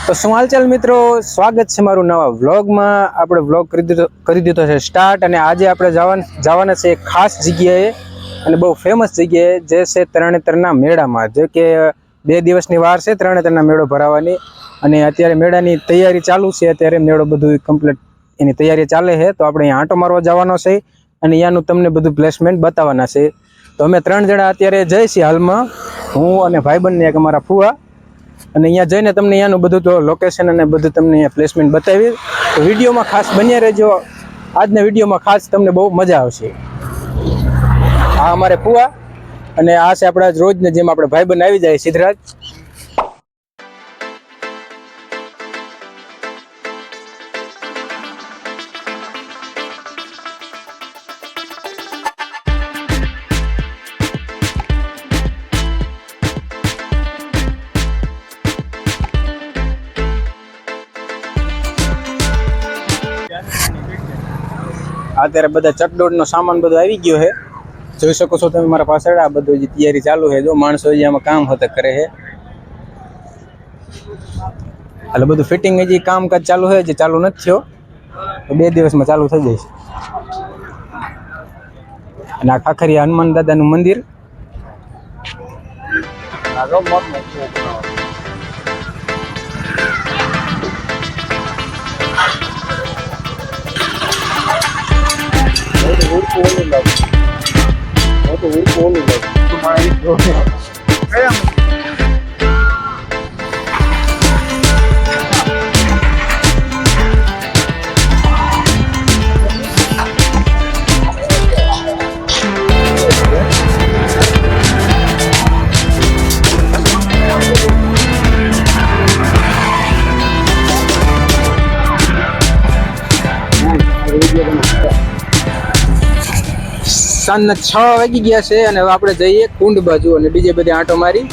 તો શું હાલચાલ મિત્રો, સ્વાગત છે મારું નવા વ્લોગમાં। આપણે વ્લોગ કરી દીધો છે સ્ટાર્ટ અને આજે આપણે જવાના છે એક ખાસ જગ્યાએ અને બહુ ફેમસ જગ્યાએ, જે છે તરણેતરના મેળામાં। જે કે 2 દિવસની વાર છે તરણેતરના મેળો ભરાવાની અને અત્યારે મેળાની તૈયારી ચાલુ છે। અત્યારે મેળો બધું કમ્પ્લીટ એની તૈયારી ચાલે છે, તો આપણે અહીંયા આંટો મારવા જવાનો છે અને અહીંયાનું તમને બધું પ્લેસમેન્ટ બતાવવાના છે। તો અમે 3 જણા અત્યારે જઈએ છીએ હાલમાં, હું અને ભાઈબંધ એક અમારા ફુવા, અને અહીંયા જઈને તમને અહીંયાનું બધું તો લોકેશન અને બધું તમને અહીંયા પ્લેસમેન્ટ બતાવી। તો વિડીયોમાં ખાસ બન્યા રહેજો, આજના વિડીયોમાં ખાસ તમને બહુ મજા આવશે। આ અમારે ફુવા અને આ છે આપણા રોજને જેમ આપણે ભાઈબંધ આવી જાય સિદ્ધરાજ। અત્યારે બધા ચકડોળનો સામાન બધો આવી ગયો છે, જોઈ શકો છો તમે મારા પાછળ। આ બધું જે તૈયારી ચાલુ છે, જો માણસો હજી આમાં કામ હોતા કરે છે, એટલે બધું ફિટિંગ હજી કામકાજ ચાલુ છે, જે ચાલુ નથી થયો, 2 દિવસમાં ચાલુ થઈ જશે। અને આ ખાખરિયા હનુમાન દાદાનું મંદિર, સાંજના 6 વાગી ગયા છે અને હવે આપણે જઈએ કુંડ બાજુ અને બીજે બધે આંટો મારી।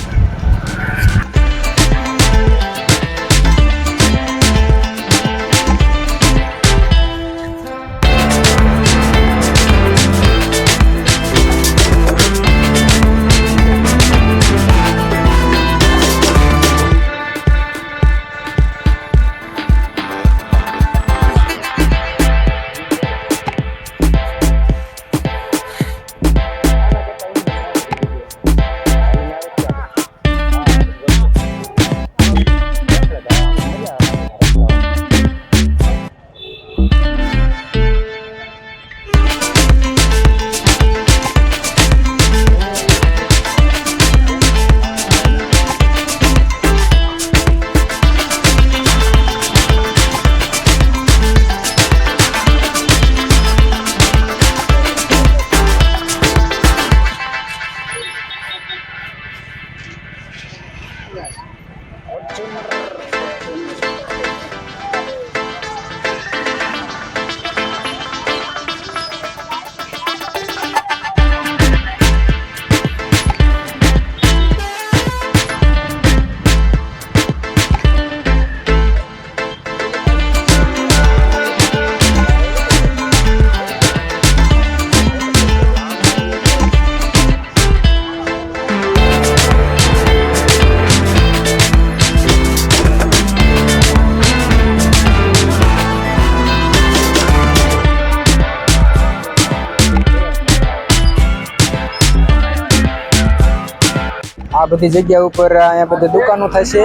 આ બધી જગ્યા ઉપર અહીંયા બધી દુકાનો થશે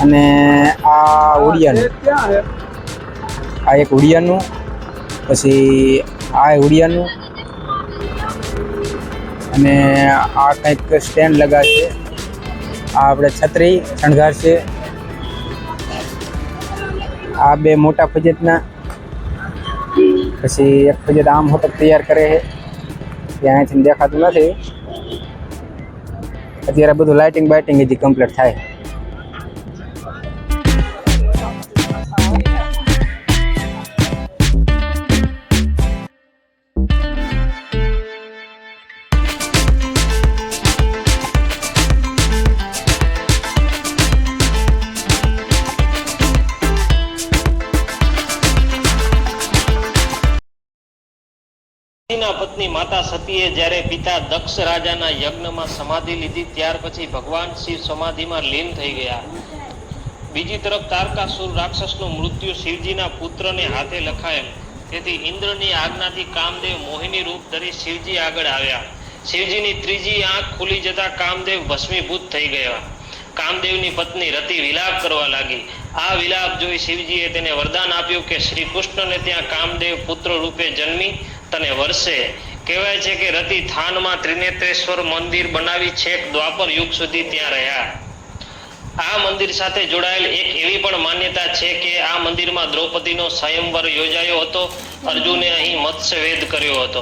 અને આ ઉડિયાનું, આ એક ઉડિયાનું, પછી આ ઉડિયાનું અને આ કંઈક સ્ટેન્ડ લગાડશે। આ આપણે છત્રી શણગારશે। આ 2 મોટા ફજેતના, પછી એક ફજેત આમ હોતક તૈયાર કરે છે, ત્યાં અહીંથી દેખાતું નથી। અત્યારે બધું લાઇટિંગ બાઇટિંગ હજી કમ્પ્લીટ થાય। પત્ની માતા સતીએ જ્યારે પિતા દક્ષ રાજાના યજ્ઞમાં સમાધિ લીધી ત્યાર પછી ભગવાન શિવ સમાધિમાં લીન થઈ ગયા। બીજી તરફ તારકાસુર રાક્ષસનું મૃત્યુ શિવજીના પુત્રને હાથે લખાયેલ. તેથી ઇન્દ્રની આજ્ઞાથી કામદેવ મોહિની રૂપ ધરી શિવજી આગળ આવ્યા. શિવજીની ત્રીજી આંખ ખુલી જતા કામદેવ ભસ્મીભૂત થઈ ગયા. કામદેવની પત્ની રતિ વિલાપ કરવા લાગી. આ વિલાપ જોઈ શિવજીએ તેને વરદાન આપ્યું કે શ્રી કૃષ્ણને ત્યાં કામદેવ પુત્ર રૂપે જન્મી તને વરસે. કહેવાય છે કે રતિ થાનમાં ત્રિનેત્રેશ્વર મંદિર બનાવી છેક દ્વાપર યુગ સુધી ત્યાં રહ્યા. આ મંદિર સાથે જોડાયેલ એક એવી પણ માન્યતા છે કે આ મંદિરમાં દ્રૌપદીનો સ્વયંવર યોજાયો હતો. અર્જુને અહીં મત્સ્યવેદ કર્યો હતો.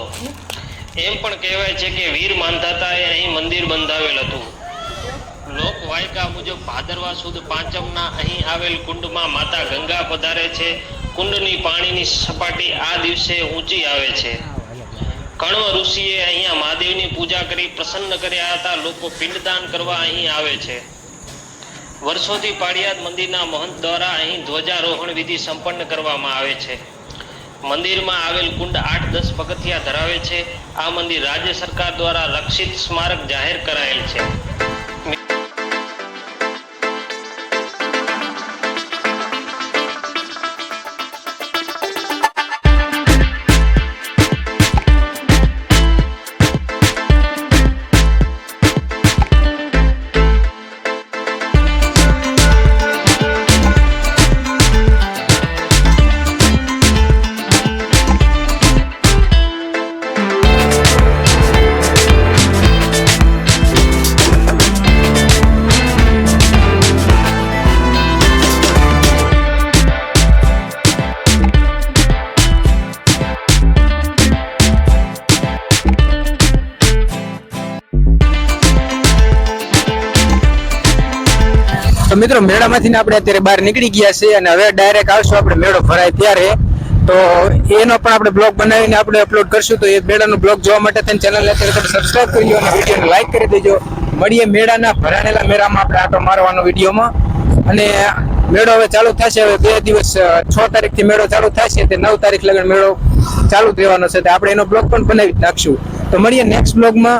એમ પણ કહેવાય છે કે વીર માંધાતાએ અહીં મંદિર બંધાવેલ હતું. લોક વાયકા મુજબ ભાદરવા સુદ પાંચમના અહીં આવેલ કુંડમાં માતા ગંગા પધારે છે. કુંડની પાણીની સપાટી આ દિવસે ઊંચી આવે છે. કણવ ઋષિએ અહીંયા મહાદેવની પૂજા કરી પ્રસન્ન કર્યા હતા. લોકો પિંડદાન કરવા અહીં આવે છે. વર્ષોથી પાળિયાદ મંદિરના મહંત દ્વારા અહીં ધ્વજારોહણ વિધિ સંપન્ન કરવામાં આવે છે. મંદિરમાં આવેલ કુંડ 8-10 પગથિયા ધરાવે છે. આ મંદિર રાજ્ય સરકાર દ્વારા રક્ષિત સ્મારક જાહેર કરાયેલ છે. તો મિત્રો મેળામાંથી આપણે અત્યારે બહાર નીકળી ગયા છે અને હવે ડાયરેક્ટ આવશું આપણે મેળો ભરાય ત્યારે. તો એનો પણ આપણે બ્લોગ બનાવીને આપણે અપલોડ કરશું. તો એ મેળાનો બ્લોગ જોવા માટે તેની ચેનલને અત્યારે તમે સબસ્ક્રાઇબ કરી લો અને વિડીયોને લાઈક કરી દેજો. મળીએ મેળાના ભરાણેલા મેળામાં આપણે આટો મારવાનો વિડીયોમાં. અને મેળો હવે ચાલુ થશે. હવે 2 દિવસ 6 તારીખથી મેળો ચાલુ થશે તે 9 તારીખ લગન મેળો ચાલુ જ રહેવાનો છે. આપણે એનો બ્લોગ પણ બનાવી નાખશું. તો મળીએ નેક્સ્ટ બ્લોગમાં.